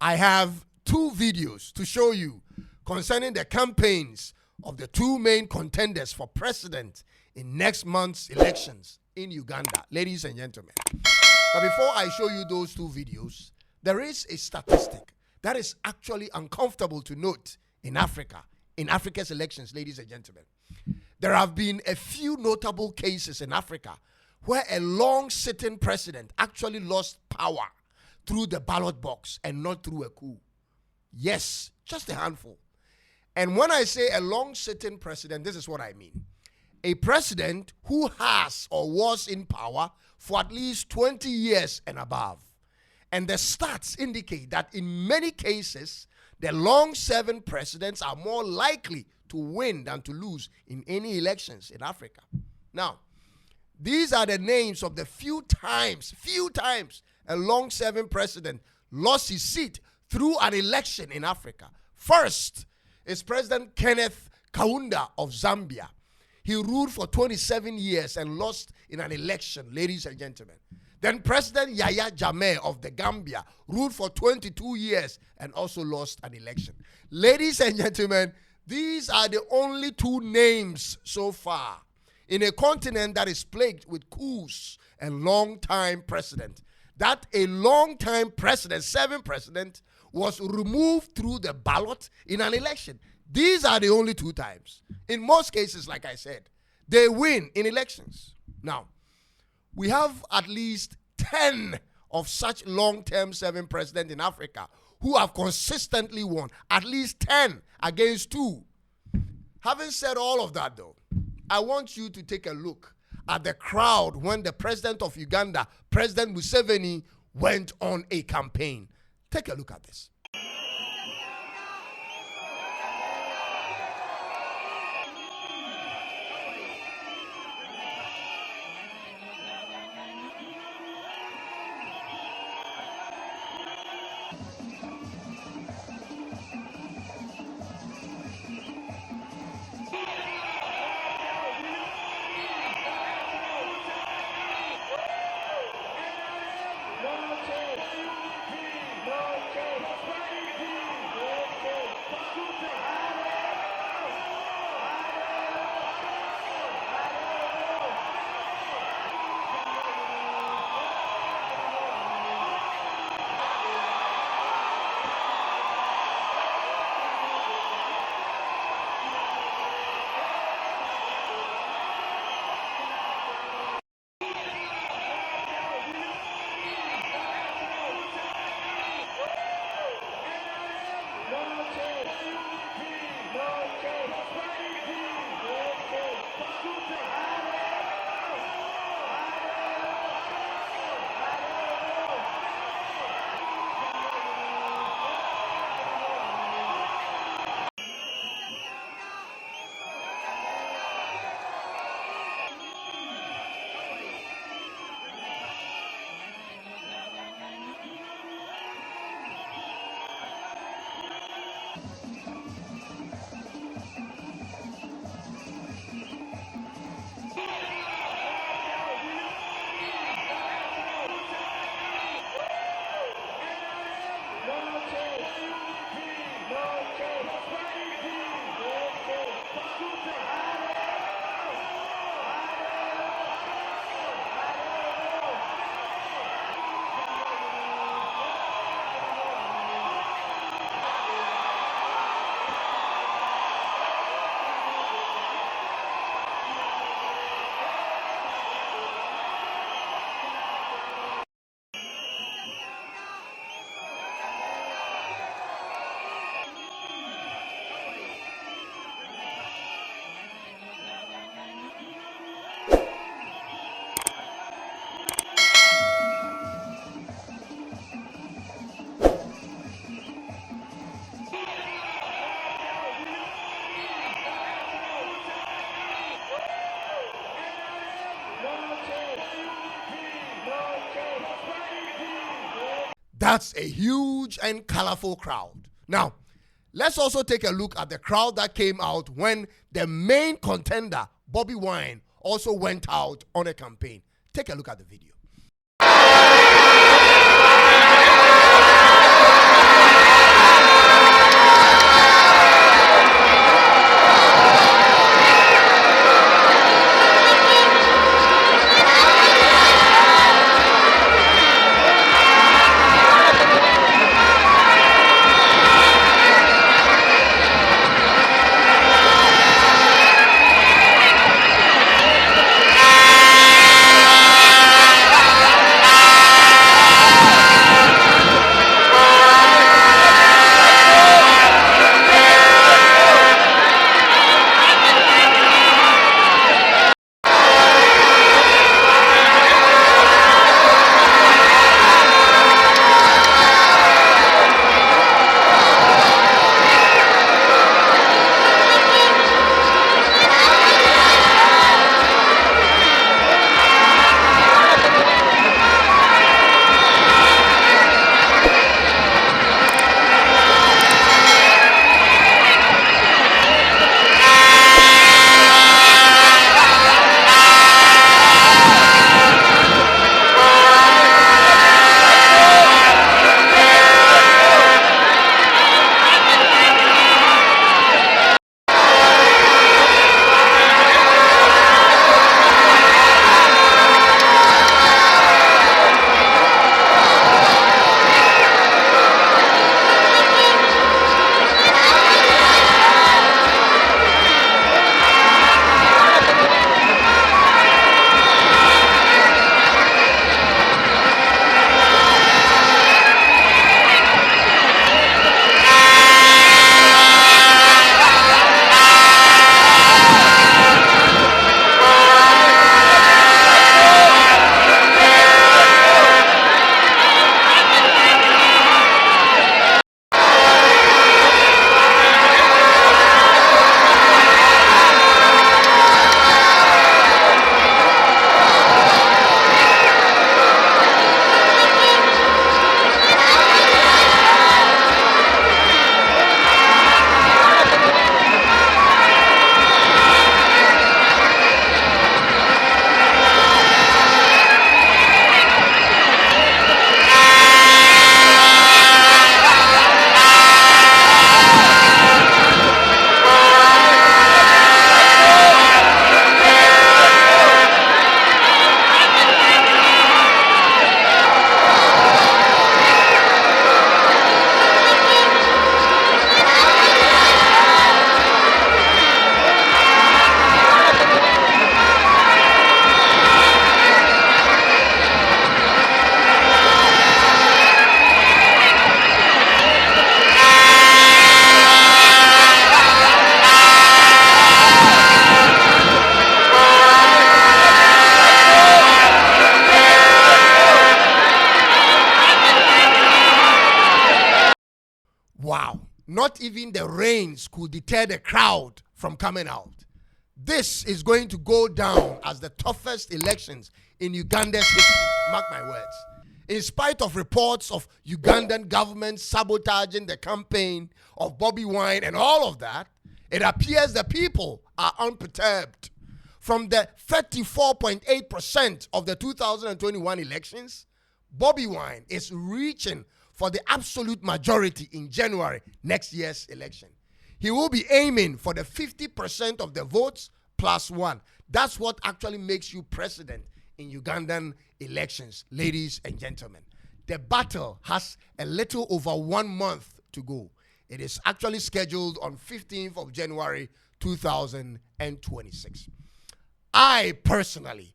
I have two videos to show you concerning the campaigns of the two main contenders for president in next month's elections in Uganda, ladies and gentlemen. But before I show you those two videos, there is a statistic that is actually uncomfortable to note in Africa, in Africa's elections, ladies and gentlemen. There have been a few notable cases in Africa where a long-sitting president actually lost power through the ballot box and not through a coup. Yes, just a handful. And when I say a long-sitting president, this is what I mean. A president who has or was in power for at least 20 years and above. And the stats indicate that in many cases, the long-serving presidents are more likely to win than to lose in any elections in Africa. Now, these are the names of the few times a long-serving president lost his seat through an election in Africa. First is President Kenneth Kaunda of Zambia. He ruled for 27 years and lost in an election, ladies and gentlemen. Then President Yahya Jammeh of the Gambia ruled for 22 years and also lost an election. Ladies and gentlemen, these are the only two names so far in a continent that is plagued with coups and long-time president. That a long-time president, serving president, was removed through the ballot in an election. These are the only two times. In most cases, like I said, they win in elections. Now, we have at least 10 of such long-term serving presidents in Africa who have consistently won. At least 10 against 2. Having said all of that, though, I want you to take a look at the crowd when the president of Uganda, President Museveni, went on a campaign. Take a look at this. That's a huge and colorful crowd. Now, let's also take a look at the crowd that came out when the main contender, Bobi Wine, also went out on a campaign. Take a look at the video. not even the rains could deter the crowd from coming out. This is going to go down as the toughest elections in Uganda's history. Mark my words. In spite of reports of Ugandan government sabotaging the campaign of Bobi Wine and all of that, it appears the people are unperturbed. From the 34.8% of the 2021 elections, Bobi Wine is reaching for the absolute majority in January next year's election. He will be aiming for the 50% of the votes plus one. That's what actually makes you president in Ugandan elections, ladies and gentlemen. The battle has a little over 1 month to go. It is actually scheduled on 15th of January 2026. I personally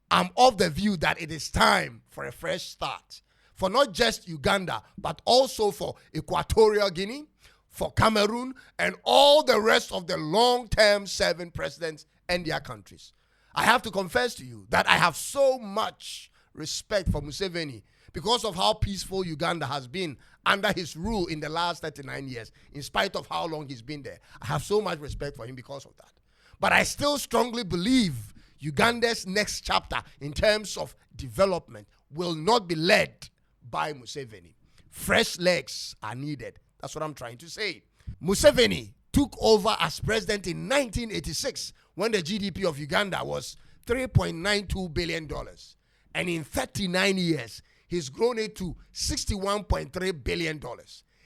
am of the view that it is time for a fresh start for not just Uganda, but also for Equatorial Guinea, for Cameroon, and all the rest of the long-term serving presidents and their countries. I have to confess to you that I have so much respect for Museveni because of how peaceful Uganda has been under his rule in the last 39 years, in spite of how long he's been there. I have so much respect for him because of that. But I still strongly believe Uganda's next chapter in terms of development will not be led by Museveni. Fresh legs are needed. That's what I'm trying to say. Museveni took over as president in 1986 when the GDP of Uganda was $3.92 billion. And in 39 years, he's grown it to $61.3 billion.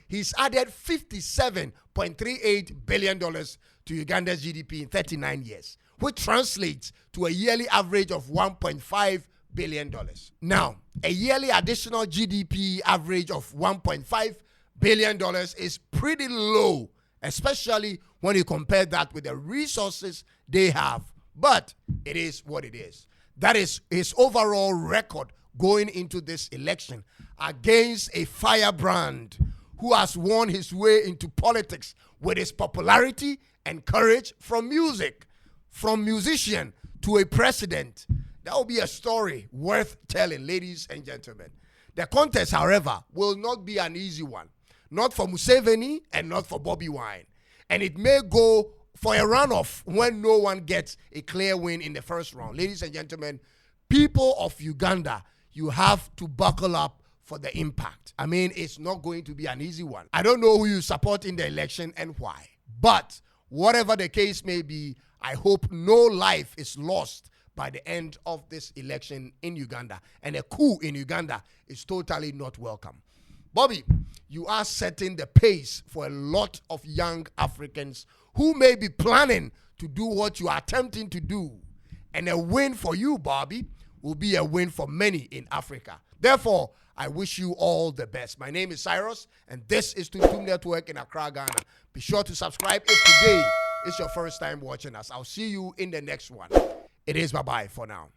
He's added $57.38 billion to Uganda's GDP in 39 years, which translates to a yearly average of $1.5 billion. Now, a yearly additional GDP average of $1.5 billion is pretty low, especially when you compare that with the resources they have. But it is what it is. That is his overall record going into this election against a firebrand who has won his way into politics with his popularity and courage from music, from musician to a president. That will be a story worth telling, ladies and gentlemen. The contest, however, will not be an easy one. Not for Museveni and not for Bobi Wine. And it may go for a runoff when no one gets a clear win in the first round. Ladies and gentlemen, people of Uganda, you have to buckle up for the impact. I mean, it's not going to be an easy one. I don't know who you support in the election and why. But whatever the case may be, I hope no life is lost by the end of this election in Uganda. And a coup in Uganda is totally not welcome. Bobby, you are setting the pace for a lot of young Africans who may be planning to do what you are attempting to do. And a win for you, Bobby, will be a win for many in Africa. Therefore, I wish you all the best. My name is Cyrus, and this is Tuntum Network in Accra, Ghana. Be sure to subscribe if today is your first time watching us. I'll see you in the next one. It is bye-bye for now.